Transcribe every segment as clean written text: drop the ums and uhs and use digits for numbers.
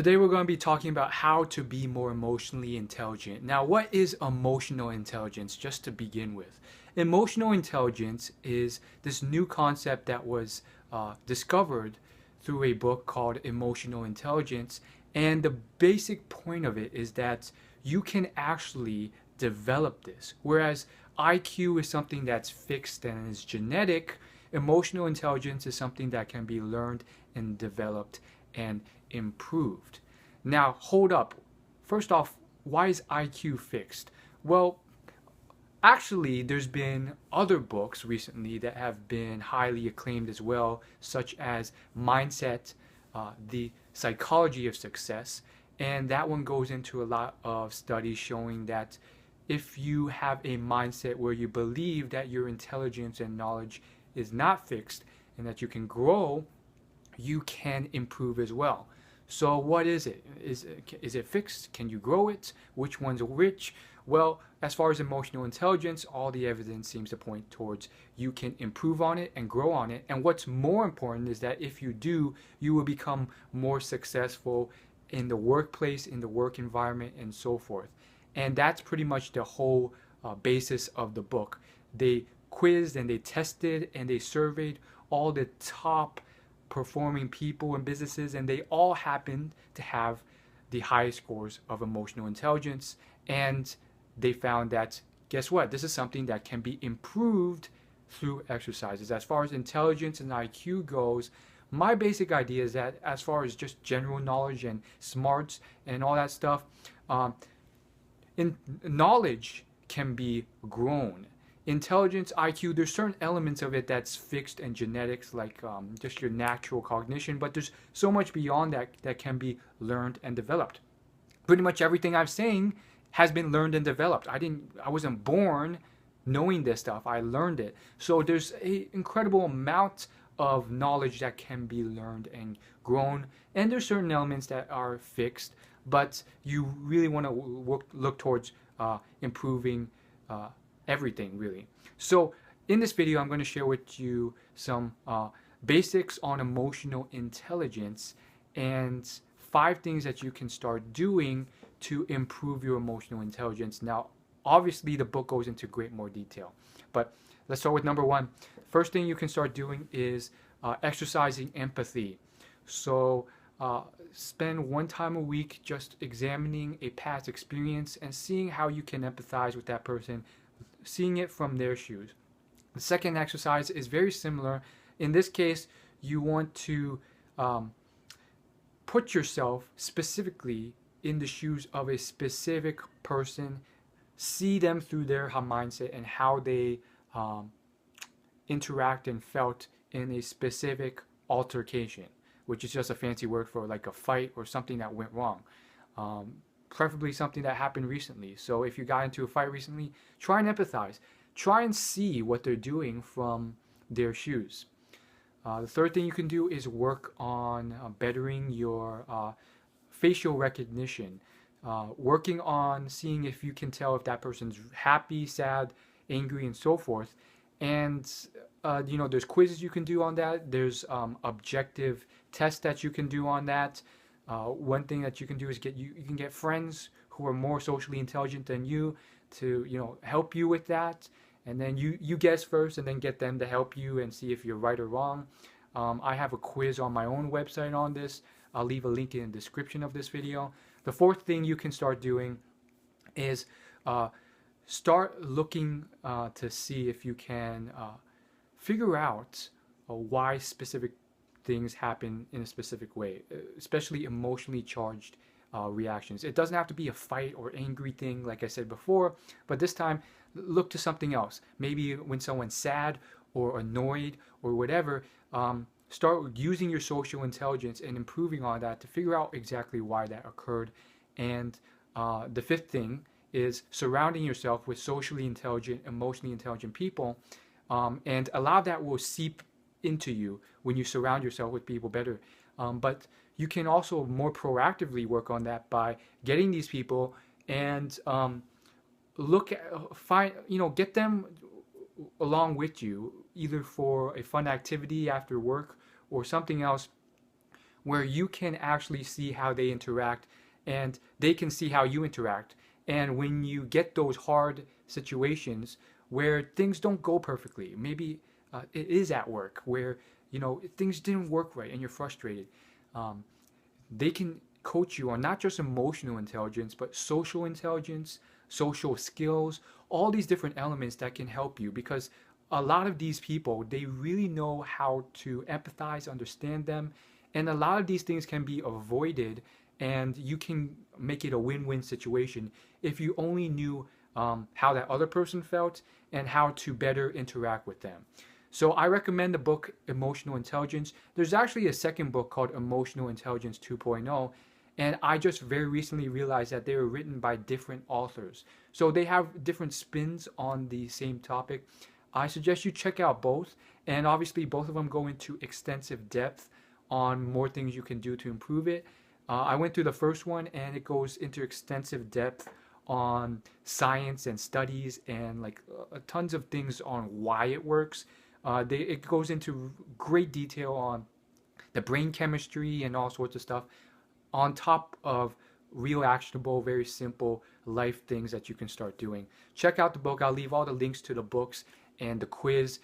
Today we're going to be talking about how to be more emotionally intelligent. Now, what is emotional intelligence, just to begin with? Emotional intelligence is this new concept that was discovered through a book called Emotional Intelligence. And the basic point of it is that you can actually develop this. Whereas IQ is something that's fixed and is genetic, emotional intelligence is something that can be learned and developed and improved. Now, hold up. First off, why is IQ fixed? Well, actually, there's been other books recently that have been highly acclaimed as well, such as Mindset, The Psychology of Success. And that one goes into a lot of studies showing that if you have a mindset where you believe that your intelligence and knowledge is not fixed and that you can grow, you can improve as well. So what is it? Is it fixed? Can you grow it? Which one's which? Well, as far as emotional intelligence, all the evidence seems to point towards you can improve on it and grow on it. And what's more important is that if you do, you will become more successful in the workplace, in the work environment, and so forth. And that's pretty much the whole basis of the book. They quizzed and they tested and they surveyed all the top performing people and businesses, and they all happened to have the highest scores of emotional intelligence. And they found that, guess what? This is something that can be improved through exercises. As far as intelligence and IQ goes, my basic idea is that as far as just general knowledge and smarts and all that stuff, in knowledge can be grown. Intelligence, IQ, there's certain elements of it that's fixed and genetics, like just your natural cognition, but there's so much beyond that that can be learned and developed. Pretty much everything I'm saying has been learned and developed. I wasn't born knowing this stuff. I learned it. So there's an incredible amount of knowledge that can be learned and grown, and there's certain elements that are fixed, but you really want to look towards improving everything, really. So in this video, I'm going to share with you some basics on emotional intelligence and 5 things that you can start doing to improve your emotional intelligence. Now, obviously, the book goes into great more detail, but let's start with number 1. First thing you can start doing is exercising empathy. So spend 1 time a week just examining a past experience and seeing how you can empathize with that person, seeing it from their shoes. The second exercise is very similar. In this case, you want to put yourself specifically in the shoes of a specific person, see them through their mindset and how they interact and felt in a specific altercation, which is just a fancy word for like a fight or something that went wrong. Preferably something that happened recently. So if you got into a fight recently, try and empathize. Try and see what they're doing from their shoes. The third thing you can do is work on bettering your facial recognition. Working on seeing if you can tell if that person's happy, sad, angry, and so forth. And there's quizzes you can do on that. There's objective tests that you can do on that. One thing that you can do is you can get friends who are more socially intelligent than you to help you with that, and then you guess first and then get them to help you and see if you're right or wrong. I have a quiz on my own website on this. I'll leave a link in the description of this video. The fourth thing you can start doing is start looking to see if you can figure out why specific things happen in a specific way, especially emotionally charged reactions. It doesn't have to be a fight or angry thing, like I said before, but this time look to something else. Maybe when someone's sad or annoyed or whatever, start using your social intelligence and improving on that to figure out exactly why that occurred. And the fifth thing is surrounding yourself with socially intelligent, emotionally intelligent people, and a lot of that will seep into you when you surround yourself with people better. But you can also more proactively work on that by getting these people and get them along with you, either for a fun activity after work or something else where you can actually see how they interact and they can see how you interact. And when you get those hard situations where things don't go perfectly, maybe it is at work where things didn't work right and you're frustrated, um, they can coach you on not just emotional intelligence, but social intelligence, social skills, all these different elements that can help you because a lot of these people, they really know how to empathize, understand them, and a lot of these things can be avoided and you can make it a win-win situation if you only knew how that other person felt and how to better interact with them. So I recommend the book Emotional Intelligence. There's actually a second book called Emotional Intelligence 2.0, and I just very recently realized that they were written by different authors. So they have different spins on the same topic. I suggest you check out both, and obviously both of them go into extensive depth on more things you can do to improve it. I went through the first one, and it goes into extensive depth on science and studies and like tons of things on why it works. It goes into great detail on the brain chemistry and all sorts of stuff, on top of real actionable, very simple life things that you can start doing. Check out the book. I'll leave all the links to the books and the quiz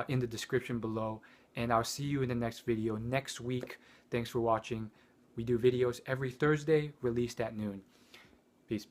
in the description below. And I'll see you in the next video next week. Thanks for watching. We do videos every Thursday, released at noon. Peace.